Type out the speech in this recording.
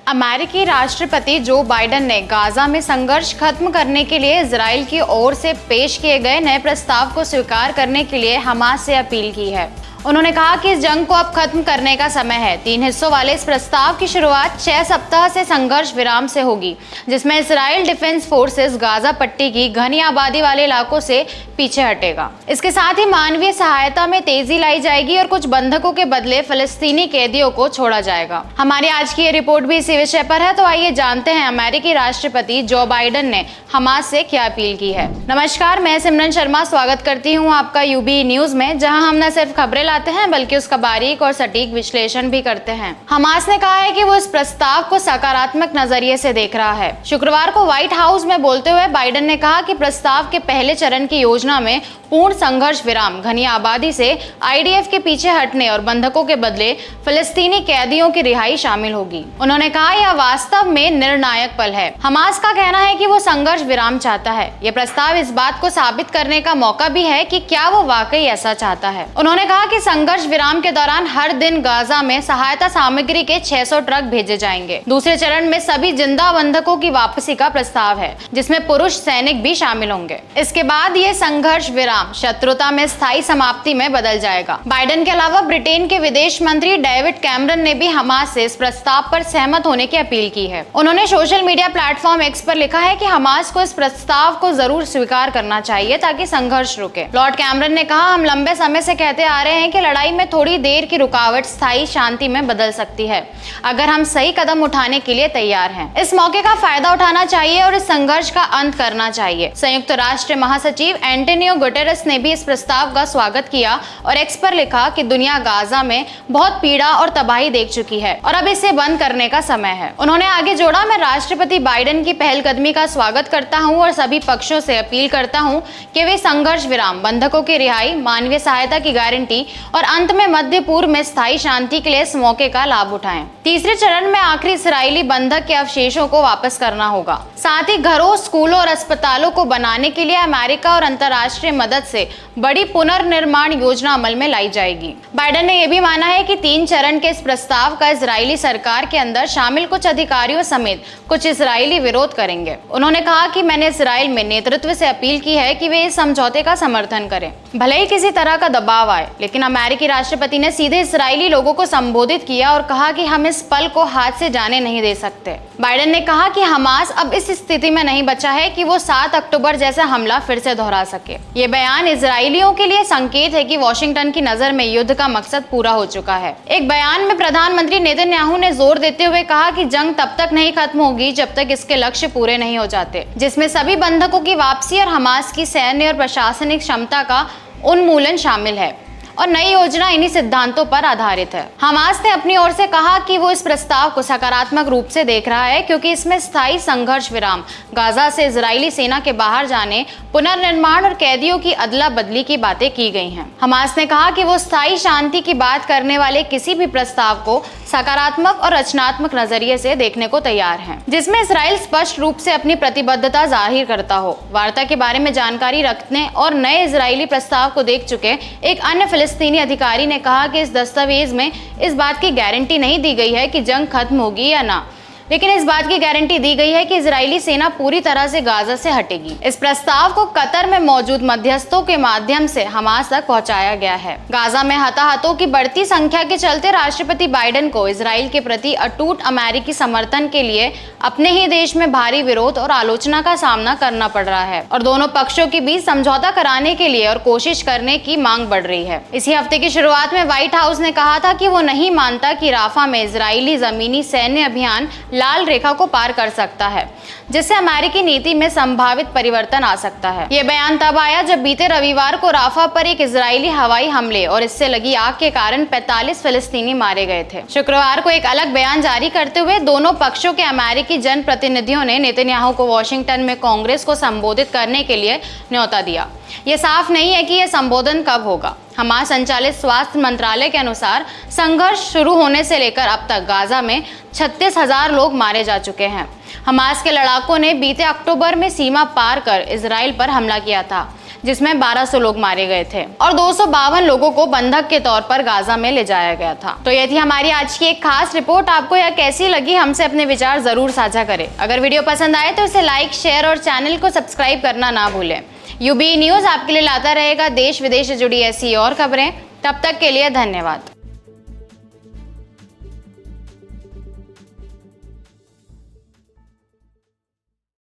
अमेरिकी राष्ट्रपति Joe Biden ने गाजा में संघर्ष खत्म करने के लिए इजराइल की ओर से पेश किए गए नए प्रस्ताव को स्वीकार करने के लिए हमास से अपील की है। उन्होंने कहा कि इस जंग को अब खत्म करने का समय है। 3 हिस्सों वाले इस प्रस्ताव की शुरुआत 6 सप्ताह से संघर्ष विराम से होगी, जिसमें इजराइल डिफेंस फोर्सेस गाजा पट्टी की घनी आबादी वाले इलाकों से पीछे हटेगा। इसके साथ ही मानवीय सहायता में तेजी लाई जाएगी और कुछ बंधकों के बदले फलस्तीनी कैदियों को छोड़ा जाएगा। हमारी आज की ये रिपोर्ट भी इसी विषय पर है, तो आइए जानते हैं अमेरिकी राष्ट्रपति जो बाइडेन ने हमास से क्या अपील की है। नमस्कार, मैं सिमरन शर्मा स्वागत करती हूँ आपका यूबी न्यूज में, जहाँ हम न सिर्फ खबरें लाते हैं बल्कि उसका बारीक और सटीक विश्लेषण भी करते हैं। हमास ने कहा है कि वो इस प्रस्ताव को सकारात्मक नजरिए से देख रहा है। शुक्रवार को व्हाइट हाउस में बोलते हुए बाइडेन ने कहा कि प्रस्ताव के पहले चरण की योजना में पूर्ण संघर्ष विराम, घनी आबादी से आईडीएफ के पीछे हटने और बंधकों के बदले फलस्तीनी कैदियों की रिहाई शामिल होगी। उन्होंने कहा यह वास्तव में निर्णायक पल है। हमास का कहना है कि वो संघर्ष विराम चाहता है। यह प्रस्ताव इस बात को साबित करने का मौका भी है कि क्या वो वाकई ऐसा चाहता है। उन्होंने कहा कि संघर्ष विराम के दौरान हर दिन गाजा में सहायता सामग्री के 600 ट्रक भेजे जाएंगे। दूसरे चरण में सभी जिंदा बंधकों की वापसी का प्रस्ताव है, जिसमें पुरुष सैनिक भी शामिल होंगे। इसके बाद ये संघर्ष विराम शत्रुता में स्थायी समाप्ति में बदल जाएगा। बाइडेन के अलावा ब्रिटेन के विदेश मंत्री डेविड कैमरन ने भी हमास से इस प्रस्ताव पर सहमत होने की अपील की है। उन्होंने सोशल मीडिया प्लेटफॉर्म एक्स पर लिखा है कि हमास को इस प्रस्ताव को जरूर स्वीकार करना चाहिए ताकि संघर्ष रुके। लॉर्ड कैमरन ने कहा, हम लंबे समय से कहते आ रहे हैं कि लड़ाई में थोड़ी देर की रुकावट स्थायी शांति में बदल सकती है, अगर हम सही कदम उठाने के लिए तैयार हैं। इस मौके का फायदा उठाना चाहिए और इस संघर्ष का अंत करना चाहिए। संयुक्त राष्ट्र महासचिव एंटोनियो गुटेरेस ने भी इस प्रस्ताव का स्वागत किया और एक्स पर लिखा कि दुनिया गाजा में बहुत पीड़ा और तबाही देख चुकी है और अब इसे बंद करने का समय है। उन्होंने आगे जोड़ा, मैं राष्ट्रपति बाइडेन की पहलकदमी का स्वागत करता हूं और सभी पक्षों से अपील करता हूं कि वे संघर्ष विराम, बंधकों की रिहाई, मानवीय सहायता की गारंटी और अंत में मध्य पूर्व में स्थायी शांति के लिए इस मौके का लाभ उठाएं। तीसरे चरण में आखिरी इस्राएली बंधक के अवशेषों को वापस करना होगा। साथ ही घरों, स्कूलों और अस्पतालों को बनाने के लिए अमेरिका और अंतर्राष्ट्रीय मदद से बड़ी पुनर्निर्माण योजना अमल में लाई जाएगी। बाइडेन ने यह भी माना है कि 3 चरण के इस प्रस्ताव का इजरायली सरकार के अंदर शामिल कुछ अधिकारियों समेत कुछ इजरायली विरोध करेंगे। उन्होंने कहा कि मैंने इजराइल में नेतृत्व से अपील की है कि वे इस समझौते का समर्थन करें, भले ही किसी तरह का दबाव आए। लेकिन अमेरिकी राष्ट्रपति ने सीधे इजरायली लोगों को संबोधित किया और कहा कि हम इस पल को हाथ से जाने नहीं दे सकते। बाइडेन ने कहा कि हमास अब इस स्थिति में नहीं बचा है कि वो 7 अक्टूबर जैसा हमला फिर से दोहरा सके। ये बयान इजरायलियों के लिए संकेत है कि वॉशिंगटन की नजर में युद्ध का मकसद पूरा हो चुका है। एक बयान में प्रधानमंत्री नेतन्याहू ने जोर देते हुए कहा कि जंग तब तक नहीं खत्म होगी जब तक इसके लक्ष्य पूरे नहीं हो जाते, जिसमें सभी बंधकों की वापसी और हमास की सैन्य और प्रशासनिक क्षमता का उन्मूलन शामिल है और नई योजना इन्हीं सिद्धांतों पर आधारित है। हमास ने अपनी ओर से कहा कि वो इस प्रस्ताव को सकारात्मक रूप से देख रहा है, क्योंकि इसमें स्थायी संघर्ष विराम, गाजा से इजरायली सेना के बाहर जाने, पुनर्निर्माण और कैदियों की अदला बदली की बातें की गई हैं। हमास ने कहा कि वो स्थायी शांति की बात करने वाले किसी भी प्रस्ताव को सकारात्मक और रचनात्मक नजरिए से देखने को तैयार हैं, जिसमें इजराइल स्पष्ट रूप से अपनी प्रतिबद्धता जाहिर करता हो। वार्ता के बारे में जानकारी रखने और नए इजरायली प्रस्ताव को देख चुके एक अन्य फिलिस्तीनी अधिकारी ने कहा कि इस दस्तावेज में इस बात की गारंटी नहीं दी गई है कि जंग खत्म होगी या ना, लेकिन इस बात की गारंटी दी गई है कि इजरायली सेना पूरी तरह से गाजा से हटेगी। इस प्रस्ताव को कतर में मौजूद मध्यस्थों के माध्यम से हमास तक पहुंचाया गया है। गाजा में हताहतों की बढ़ती संख्या के चलते राष्ट्रपति बाइडेन को इजराइल के प्रति अटूट अमेरिकी समर्थन के लिए अपने ही देश में भारी विरोध और आलोचना का सामना करना पड़ रहा है और दोनों पक्षों के बीच समझौता कराने के लिए और कोशिश करने की मांग बढ़ रही है। इसी हफ्ते की शुरुआत में व्हाइट हाउस ने कहा था कि वो नहीं मानता कि राफा में इजरायली जमीनी सैन्य अभियान लाल रेखा को पार कर सकता है, जिससे अमेरिकी नीति में संभावित परिवर्तन आ सकता है। ये बयान तब आया जब बीते रविवार को राफा पर एक इजरायली हवाई हमले और इससे लगी आग के कारण 45 फिलिस्तीनी मारे गए थे। शुक्रवार को एक अलग बयान जारी करते हुए दोनों पक्षों के अमेरिकी जनप्रतिनिधियों ने नेतन्याहू को वॉशिंगटन में कांग्रेस को संबोधित करने के लिए न्योता दिया। ये साफ नहीं है कि यह संबोधन कब होगा। हमास संचालित स्वास्थ्य मंत्रालय के अनुसार संघर्ष शुरू होने से लेकर अब तक गाजा में 36,000 लोग मारे जा चुके हैं। हमास के लड़ाकों ने बीते अक्टूबर में सीमा पार कर इजराइल पर हमला किया था, जिसमें 1200 लोग मारे गए थे और 252 लोगों को बंधक के तौर पर गाजा में ले जाया गया था। तो ये थी हमारी आज की एक खास रिपोर्ट। आपको यह कैसी लगी, हमसे अपने विचार जरूर साझा करें। अगर वीडियो पसंद आए तो इसे लाइक, शेयर और चैनल को सब्सक्राइब करना ना भूलें। UBE न्यूज आपके लिए लाता रहेगा देश विदेश से जुड़ी ऐसी और खबरें। तब तक के लिए धन्यवाद।